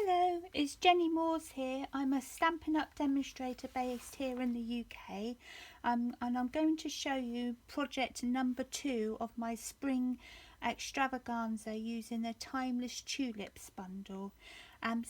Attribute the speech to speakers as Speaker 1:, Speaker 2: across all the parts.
Speaker 1: Hello, it's Jenny Moores here. I'm a Stampin' Up demonstrator based here in the UK, and I'm going to show you project number 2 of my spring extravaganza using the Timeless Tulips bundle.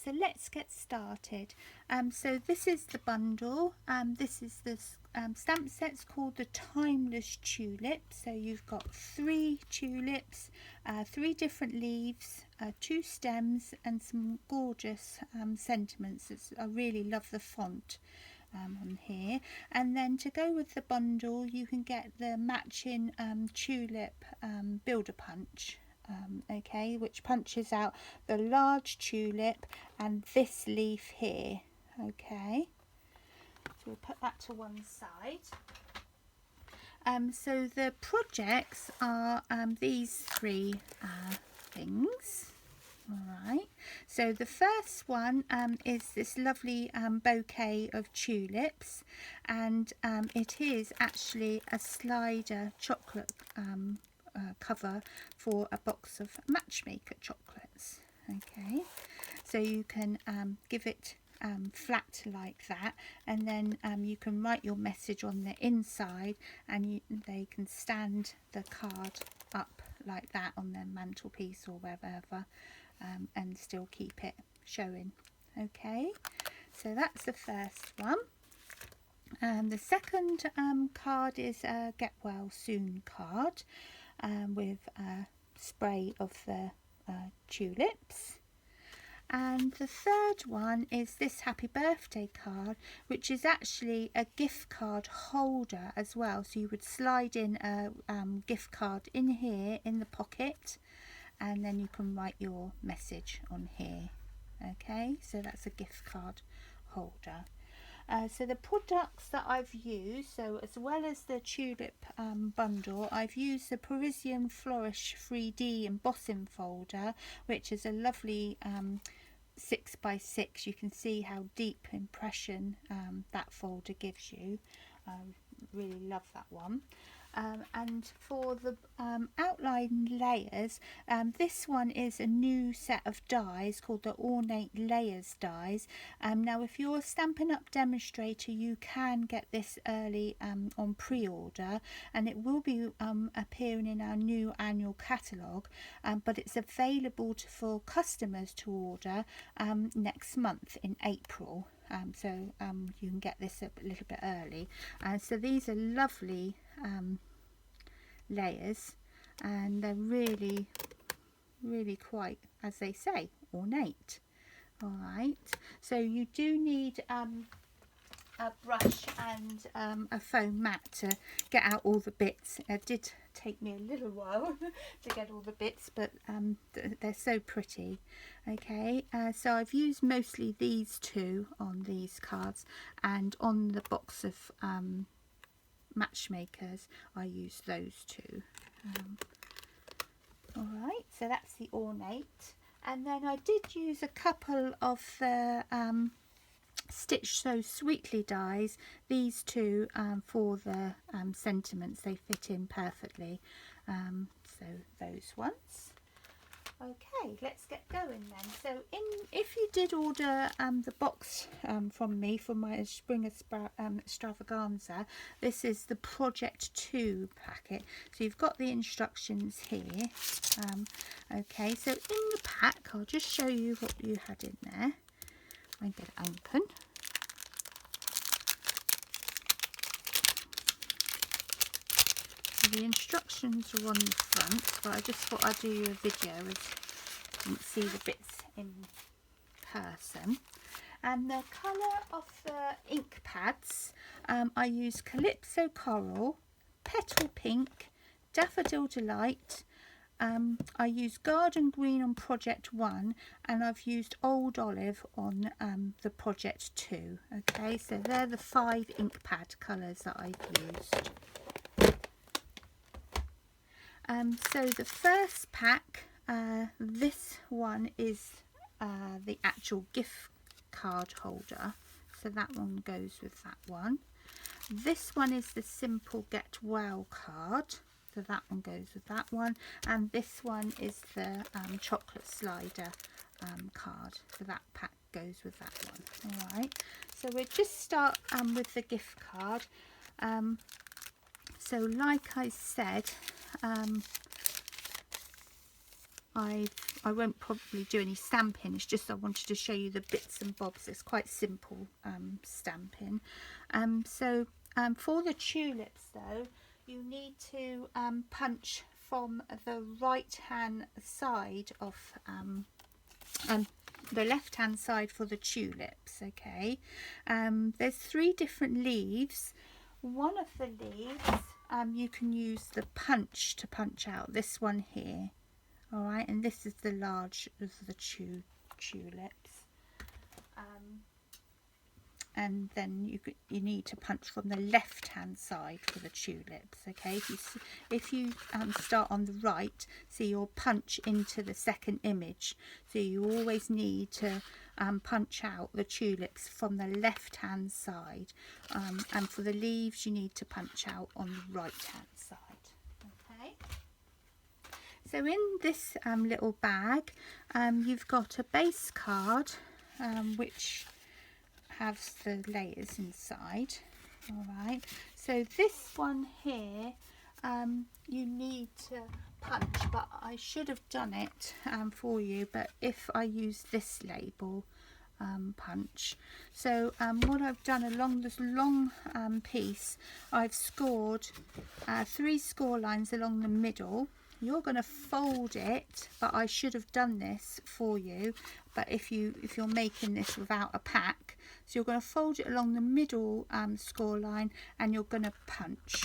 Speaker 1: So let's get started. So this is the bundle. This is the stamp set's called the Timeless Tulips. So you've got 3 tulips, 3 different leaves, 2 stems and some gorgeous sentiments. I really love the font on here. And then to go with the bundle you can get the matching tulip builder punch. Okay, which punches out the large tulip and this leaf here. Okay, so we'll put that to one side. So the projects are these 3 things. Alright, so the first one is this lovely bouquet of tulips, and it is actually a slider chocolate cover for a box of Matchmaker chocolates. Okay, so you can give it flat like that, and then you can write your message on the inside, and they can stand the card up like that on their mantelpiece or wherever, and still keep it showing. Okay, so that's the first one. The second card is a Get Well Soon card with a spray of the tulips. And the third one is this Happy Birthday card, which is actually a gift card holder as well. So you would slide in a gift card in here in the pocket, and then you can write your message on here. Okay, so that's a gift card holder. So the products that I've used, so as well as the tulip bundle, I've used the Parisian Flourish 3D embossing folder, which is a lovely 6x6. You can see how deep impression that folder gives you. I really love that one. And for the outline layers, this one is a new set of dies called the Ornate Layers dies. Now if you're a Stampin' Up demonstrator, you can get this early on pre-order, and it will be appearing in our new annual catalogue, but it's available for customers to order next month in April. So you can get this a little bit early. So these are lovely layers, and they're really quite, as they say, ornate. Alright, so you do need a brush and a foam mat to get out all the bits. It did take me a little while to get all the bits, but they're so pretty. Okay, so I've used mostly these 2 on these cards, and on the box of Matchmakers I use those 2. Alright, so that's the ornate, and then I did use a couple of the Stitch So Sweetly dies, these 2 for the sentiments. They fit in perfectly, so those ones. Okay, let's get going then. So if you did order the box from me for my spring extravaganza, this is the project 2 packet. So you've got the instructions here. Okay, so in the pack I'll just show you what you had in there. I get it open. So the instructions are on the front, but I just thought I'd do you a video as you can see the bits in person. And the colour of the ink pads, I use Calypso Coral, Petal Pink, Daffodil Delight. I use Garden Green on Project 1, and I've used Old Olive on the Project 2. Okay, so they're the 5 ink pad colours that I've used. So the first pack, this one is the actual gift card holder, so that one goes with that one. This one is the Simple Get Well card, so that one goes with that one, and this one is the chocolate slider card, so that pack goes with that one. All right, so we'll just start with the gift card. So like I said, I won't probably do any stamping. It's just I wanted to show you the bits and bobs. It's quite simple stamping. So for the tulips though, you need to punch from the right hand side of the left hand side for the tulips. Okay, there's 3 different leaves. One of the leaves you can use the punch to punch out, this one here. All right, and this is the large of the tulips. And then you need to punch from the left hand side for the tulips. Okay, if you start on the right, see, you'll punch into the second image, so you always need to punch out the tulips from the left hand side, and for the leaves you need to punch out on the right hand side. Okay, so in this little bag you've got a base card which has the layers inside. All right, so this one here you need to punch, but I should have done it for you, but if I use this label punch, so what I've done along this long piece, I've scored 3 score lines along the middle. You're going to fold it, but I should have done this for you, but if you're making this without a pack, so you're going to fold it along the middle score line and you're going to punch.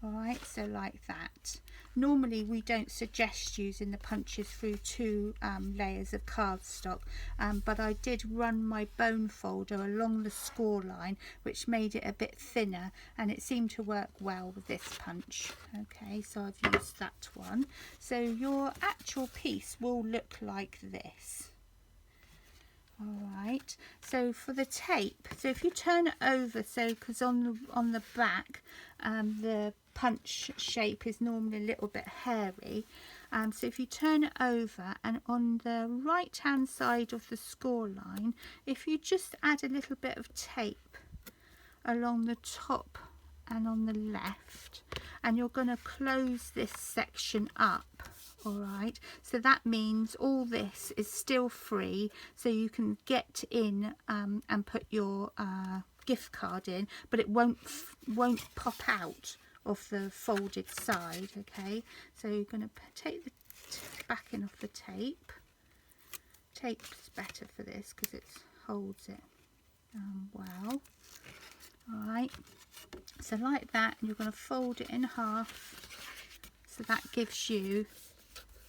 Speaker 1: All right, so like that. Normally we don't suggest using the punches through 2 layers of cardstock, but I did run my bone folder along the score line, which made it a bit thinner, and it seemed to work well with this punch. Okay, so I've used that one. So your actual piece will look like this. All right, so for the tape, so if you turn it over, so because on the back the punch shape is normally a little bit hairy, so if you turn it over, and on the right hand side of the score line, if you just add a little bit of tape along the top and on the left, and you're going to close this section up. All right, so that means all this is still free, so you can get in and put your gift card in, but it won't pop out of the folded side. Okay, so you're going to take the backing of the tape. Tape's better for this because it holds it well. All right, so like that, and you're going to fold it in half, so that gives you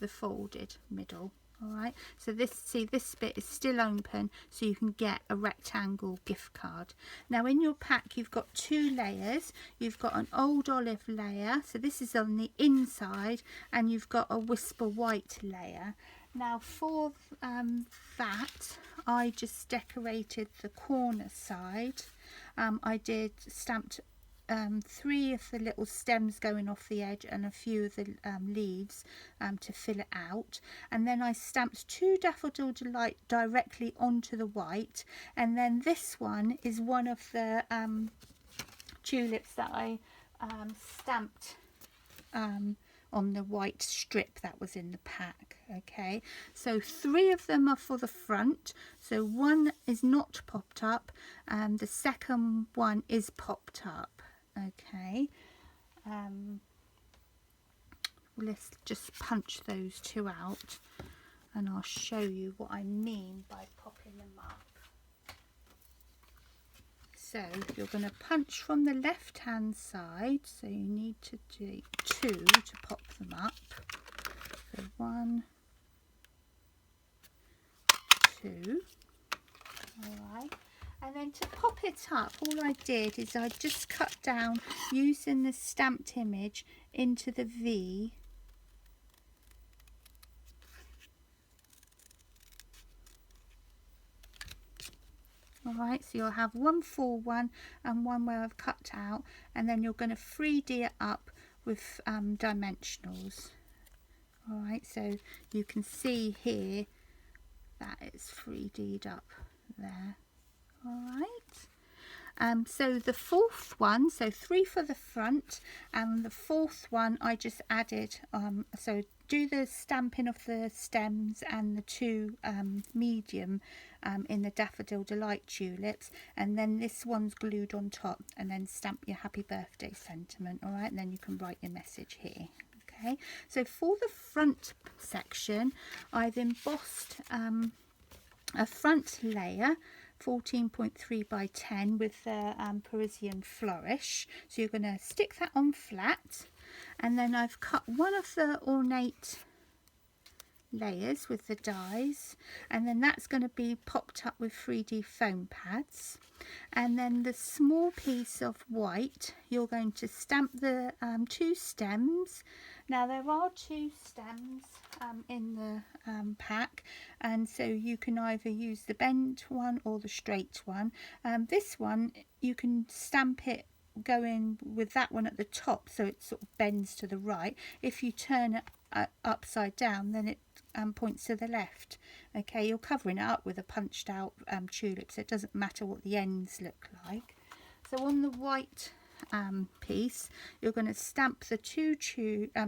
Speaker 1: the folded middle. All right, so this bit is still open, so you can get a rectangle gift card. Now in your pack you've got 2 layers. You've got an old olive layer, so this is on the inside, and you've got a whisper white layer. Now for that I just decorated the corner side. I did stamped 3 of the little stems going off the edge and a few of the leaves to fill it out, and then I stamped 2 Daffodil Delight directly onto the white, and then this one is one of the tulips that I stamped on the white strip that was in the pack. Okay, so 3 of them are for the front, so one is not popped up and the second one is popped up. Okay, let's just punch those 2 out and I'll show you what I mean by popping them up. So you're going to punch from the left hand side, so you need to do 2 to pop them up. So 1, 2, all right. And then to pop it up, all I did is I just cut down using the stamped image into the V. All right, so you'll have one full one and one where I've cut out, and then you're going to 3D it up with dimensionals. All right, so you can see here that it's 3D'd up there. All right. So the fourth one, so 3 for the front, and the fourth one I just added, so do the Stampin' of the stems and the 2 medium in the Daffodil Delight tulips, and then this one's glued on top, and then stamp your happy birthday sentiment. All right, and then you can write your message here. Okay, so for the front section, I've embossed a front layer 14.3 by 10 with the Parisian flourish. So you're going to stick that on flat, and then I've cut one of the ornate layers with the dies, and then that's going to be popped up with 3D foam pads. And then the small piece of white, you're going to stamp the 2 stems. Now there are 2 stems in the pack, and so you can either use the bent one or the straight one. This one you can stamp it going with that one at the top, so it sort of bends to the right. If you turn it upside down, then it points to the left. Okay, you're covering it up with a punched out tulip, so it doesn't matter what the ends look like. So on the white piece, you're going to stamp the 2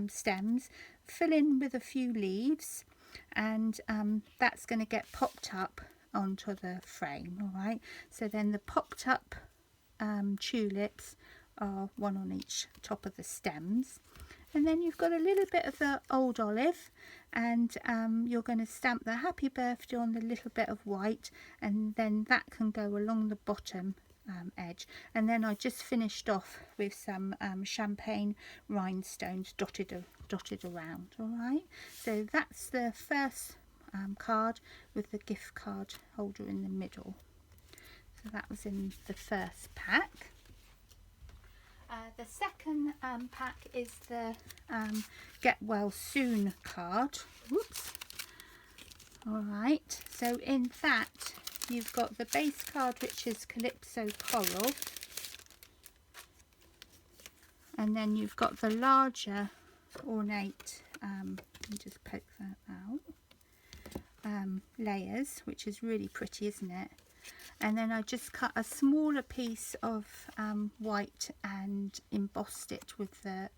Speaker 1: stems, fill in with a few leaves, and that's going to get popped up onto the frame. All right, so then the popped up tulips are 1 on each top of the stems. And then you've got a little bit of the old olive, and you're going to stamp the happy birthday on the little bit of white, and then that can go along the bottom edge. And then I just finished off with some champagne rhinestones dotted around. All right, so that's the first card with the gift card holder in the middle. So that was in the first pack. The second pack is the Get Well Soon card. Whoops. All right, so in that you've got the base card, which is Calypso Coral, and then you've got the larger ornate, let me just poke that out, layers, which is really pretty, isn't it? And then I just cut a smaller piece of white and embossed it with the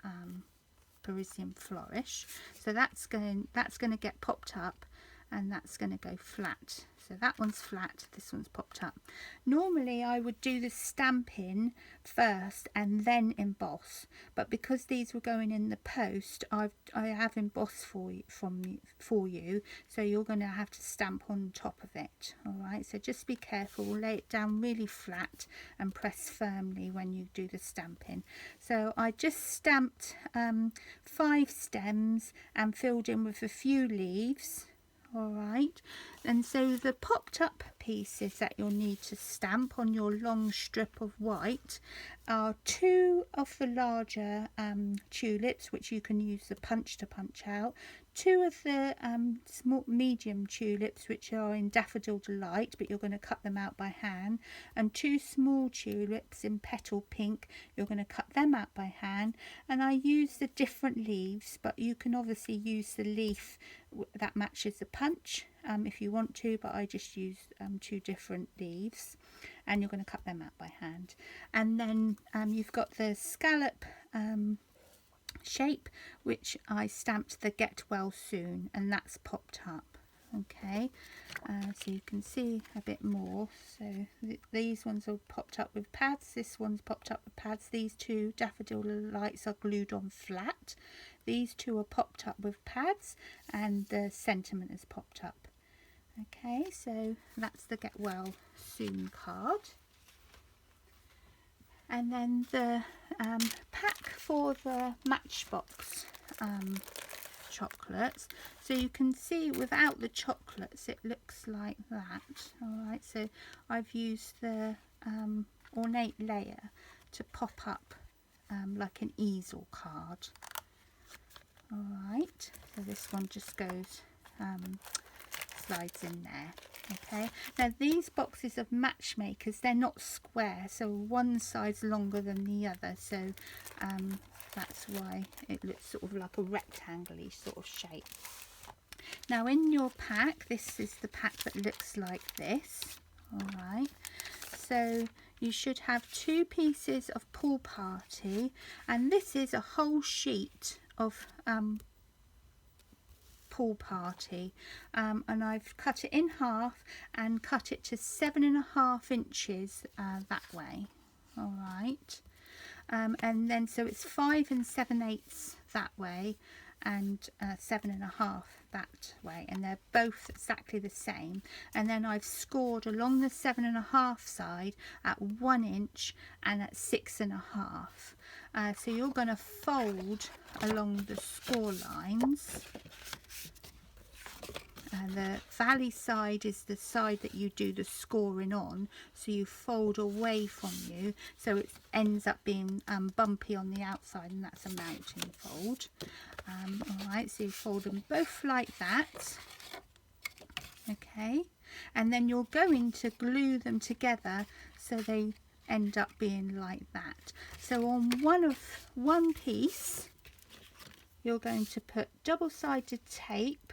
Speaker 1: Parisian flourish. So that's going to get popped up, and that's going to go flat. So that one's flat, this one's popped up. Normally I would do the Stampin' first and then emboss, but because these were going in the post, I have embossed for you, so you're going to have to stamp on top of it. All right, so just be careful, lay it down really flat and press firmly when you do the stamping. So I just stamped 5 stems and filled in with a few leaves. All right, and so the popped up pieces that you'll need to stamp on your long strip of white are 2 of the larger tulips, which you can use the punch to punch out, 2 of the small medium tulips, which are in Daffodil Delight, but you're going to cut them out by hand, and 2 small tulips in Petal Pink. You're going to cut them out by hand, and I use the different leaves, but you can obviously use the leaf that matches the punch if you want to, but I just use 2 different leaves, and you're going to cut them out by hand. And then you've got the scallop shape, which I stamped the Get Well Soon, and that's popped up. Okay, so you can see a bit more. So these ones are popped up with pads, this one's popped up with pads, these 2 Daffodil Lights are glued on flat, these 2 are popped up with pads, and the sentiment is popped up. Okay, so that's the Get Well Soon card. And then the pack for the Matchbox chocolates. So you can see without the chocolates it looks like that. All right, so I've used the ornate layer to pop up like an easel card. All right, so this one just goes slides in there. Okay, now these boxes of Matchmakers, they're not square, so one side's longer than the other, so that's why it looks sort of like a rectangle-y sort of shape. Now in your pack, this is the pack that looks like this. Alright, so you should have 2 pieces of Pool Party, and this is a whole sheet of Pool Party, and I've cut it in half and cut it to 7.5 inches that way. Alright, and then so it's 5 7/8 that way and 7.5 that way, and they're both exactly the same. And then I've scored along the 7.5 side at 1 inch and at 6.5. So you're going to fold along the score lines. The valley side is the side that you do the scoring on, so you fold away from you, so it ends up being bumpy on the outside, and that's a mounting fold. Alright, so you fold them both like that, okay, and then you're going to glue them together so they end up being like that. So on one piece you're going to put double-sided tape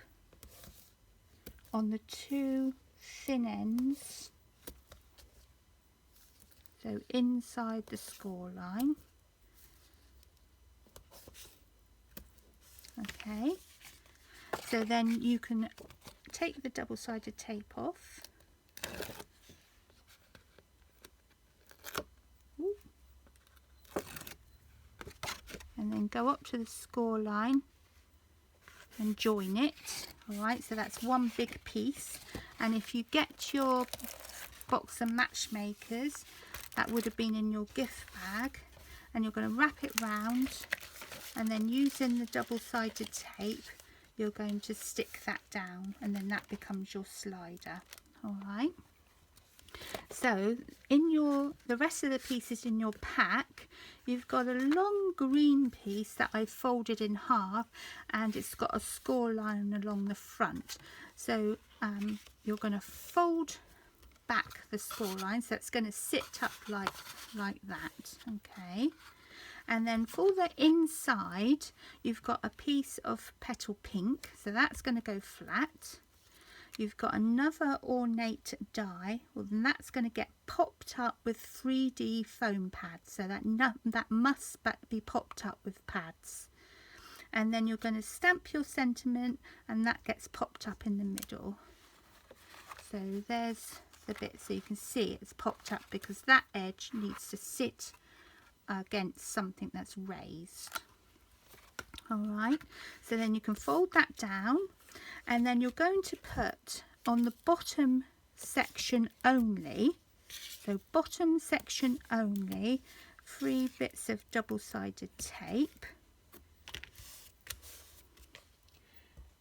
Speaker 1: on the 2 thin ends, so inside the score line. Okay, so then you can take the double-sided tape off. And then go up to the score line and join it. Alright, so that's one big piece, and if you get your box of matchmakers, that would have been in your gift bag, and you're going to wrap it round, and then using the double-sided tape you're going to stick that down, and then that becomes your slider. Alright, so in the rest of the pieces in your pack, you've got a long green piece that I've folded in half, and it's got a score line along the front. So you're going to fold back the score line, so it's going to sit up like that. Okay, and then for the inside you've got a piece of petal pink, so that's going to go flat. You've got another ornate die, well then that's going to get popped up with 3D foam pads, so that must be popped up with pads. And then you're going to stamp your sentiment, and that gets popped up in the middle. So there's the bit, so you can see it's popped up because that edge needs to sit against something that's raised. Alright, so then you can fold that down, and then you're going to put on the bottom section only, so bottom section only, 3 bits of double-sided tape,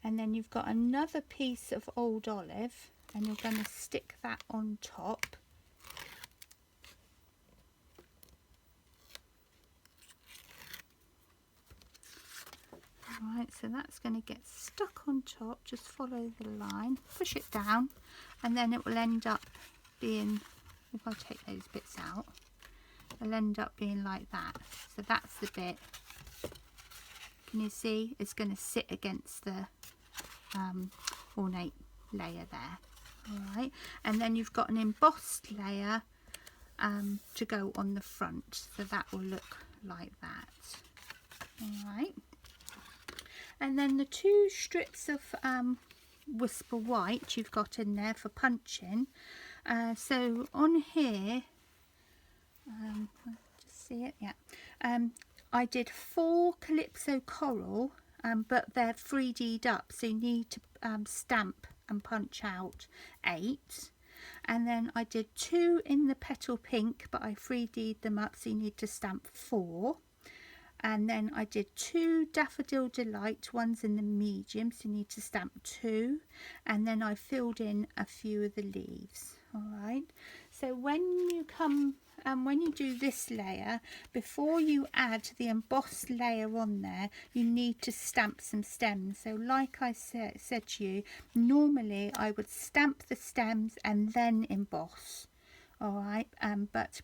Speaker 1: and then you've got another piece of old olive, and you're going to stick that on top. Right, so that's going to get stuck on top. Just follow the line, push it down, and then it will end up being, if I take those bits out, it'll end up being like that. So that's the bit, can you see, it's going to sit against the ornate layer there. Alright, and then you've got an embossed layer to go on the front, so that will look like that. Alright, and then the 2 strips of Whisper White you've got in there for punching. So on here, just see it, yeah. I did 4 Calypso Coral, but they're 3D'd up, so you need to stamp and punch out 8. And then I did 2 in the Petal Pink, but I 3D'd them up, so you need to stamp 4. And then I did 2 Daffodil Delight, ones in the medium, so you need to stamp 2. And then I filled in a few of the leaves. Alright, so when you come when you do this layer, before you add the embossed layer on there, you need to stamp some stems. So like I said to you, normally I would stamp the stems and then emboss. All right, but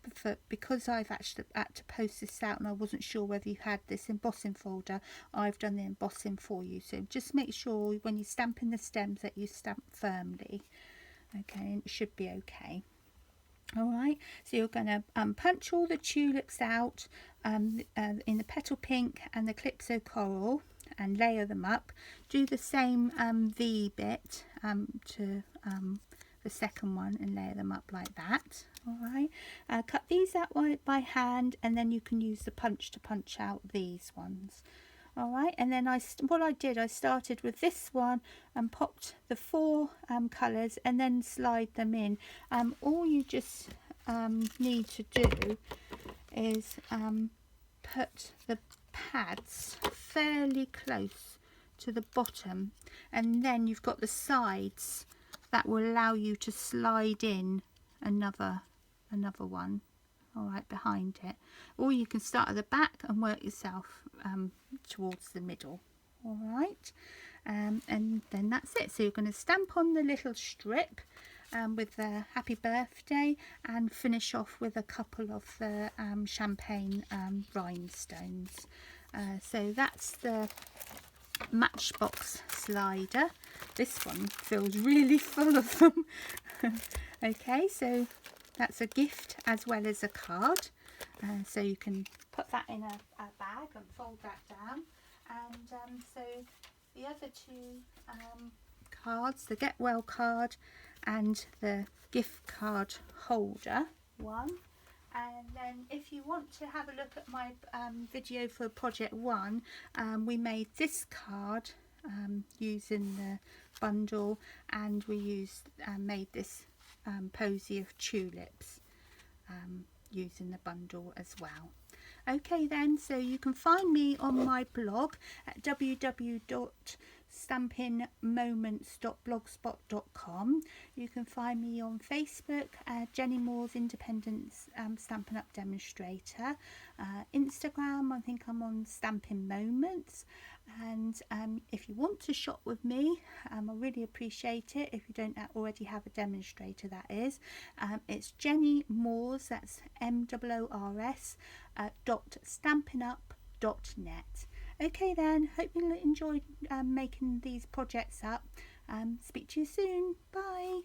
Speaker 1: because I've actually had to post this out and I wasn't sure whether you had this embossing folder, I've done the embossing for you. So just make sure when you stamp in the stems that you stamp firmly. Okay, and it should be okay. All right, so you're going to punch all the tulips out in the petal pink and the calypso coral and layer them up. Do the same V bit to the second one and layer them up like that. All right, cut these out by hand, and then you can use the punch to punch out these ones. All right, and then I started with this one and popped the 4 colours and then slide them in. All you just need to do is put the pads fairly close to the bottom, and then you've got the sides that will allow you to slide in another one, all right, behind it. Or you can start at the back and work yourself towards the middle. All right, and then that's it. So you're going to stamp on the little strip with the happy birthday and finish off with a couple of the champagne rhinestones. So that's the Matchbox slider. This one feels really full of them. Okay, so that's a gift as well as a card. So you can put that in a bag and fold that down. And so the other 2 cards, the Get Well card and the gift card holder one. And then if you want to have a look at my video for project 1, we made this card using the bundle, and we made this posy of tulips using the bundle as well. Okay then, so you can find me on my blog at www.stampinmoments.blogspot.com. You can find me on Facebook, Jenny Moore's Independent Stampin' Up Demonstrator. Instagram, I think I'm on Stampin' Moments. And if you want to shop with me, I really appreciate it. If you don't already have a demonstrator, that is. It's Jenny Moores, that's MOORS, .stampinup.net. Okay then, hope you enjoyed making these projects up. Speak to you soon. Bye.